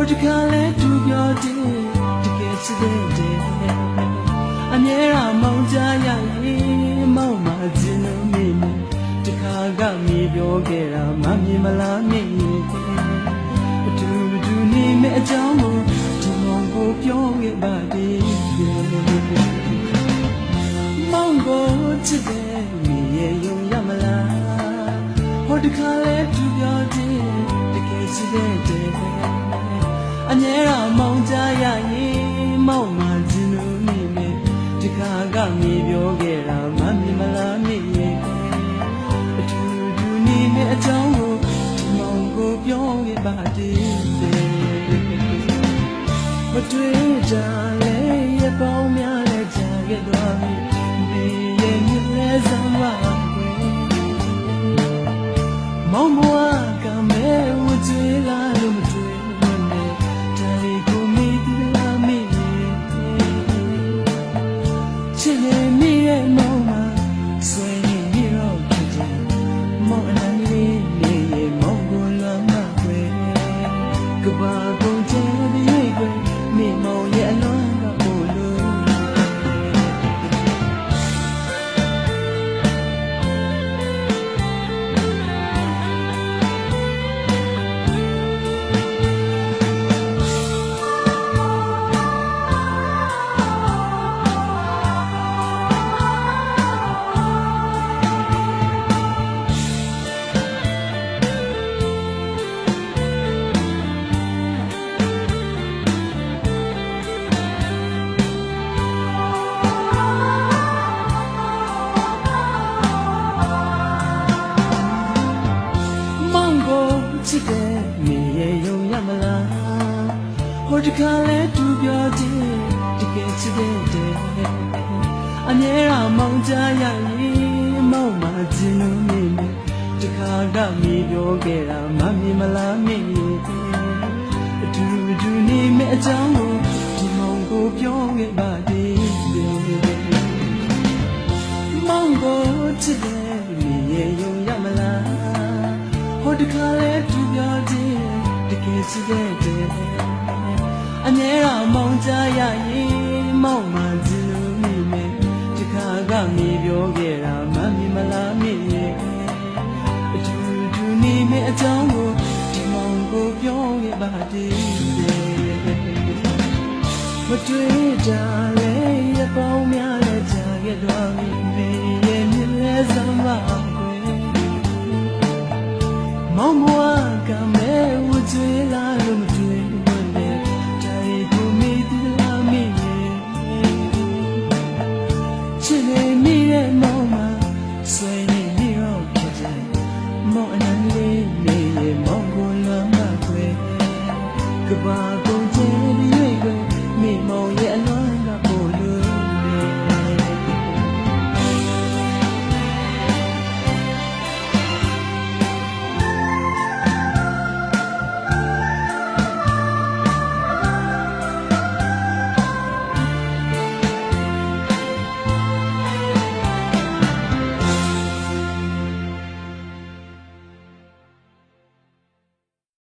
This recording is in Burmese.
တခါလဲသူပြောတယ်တကယ်ချစ်တဲ့အမြဲတမ်းမောင်ကြရရင်မောင်မခြင်းလို့မိမတခါကမိပြောခဲ့တာမမြင်မလားမိအတူနေမဲ့အကြောင်းကိုဒီမောင်ကိုပြောခဲ့ပါသေးတယ်မောင်ကိုချစ်တဲ့မိရဲ့ယုံရမလားဟိုတခါလဲသူပြောတယ်တကယ်ချစ်တဲ့အမြဲတမ်းမောင်ကြရရင်မောင်မခြင်းလို့မိမယ်ဒီခါကမိပြောခဲ့တာမမြင်မလားမိရဲ့အတူနေမဲ့အကြောင်းကိုဒီမောင်ကိုပြောခဲ့ပါသေးတယ်မတွေ့ကြလဲရပေါင်းများလဲကြာခဲ့သွားပြီမိရဲ့မြင်လဲစမ်းပါမောင်ဘွားကမဲဝကြွေးလာလို့မတွေ့ချစ်နေမိရဲ့မောင်မဆွေနေမိတော့ဖြစ်တယ်မောင်အနန္တလေးနေရဲ့မောင်ကိုလွမ်းမခွဲကဘာကုန်ချင်ပြီးခွဲမိမောင်ရဲ့အလွမ်းကပို့လို့ချစ်တဲ့မိရဲ့ယုံရမလားဟိုတခါလဲသူပြောတယ်တကယ်ချစ်တဲ့အမြဲတမ်းမောင်ကြရရင်မောင်မခြင်းလို့မိမယ်တခါကမိပြောခဲ့တာမမြင်မလားမိရဲ့အတူနေမဲ့အကြောင်းကိုဒီမောင်ကိုပြောခဲ့ပါသေးတယ်မောင်ကိုချစ်တဲ့မိရဲ့ယုံရမလားဟိုတခါလဲသူပြောတယ်တကယ်ချစ်တဲ့အမြဲတမ်းမောင်ကြရရင်မောင်မခြင်းလို့မိမယ်တခါကမိပြောခဲ့တာမမြင်မလားမိရဲ့အတူနေမဲ့အကြောင်းကိုဒီမောင်ကိုပြောခဲ့ပါသေးတယ်မတွေ့ကြလဲရပေါင်းများလဲကြာခဲ့တော့မိရဲ့မြင်လဲစမ်းပါမောင်ဘွားကမဲဝကြွေးလာလို့မတွေ့ဘူးနဲ့တိုင်းကိုမိသလားမိရဲ့ချစ်နေမိရဲ့မောင်မဆွေနေမိတော့ဖြစ်တယ်မောင်အနန္တလေးနေရဲ့မောင်ကိုလွမ်းမခွဲကဘာ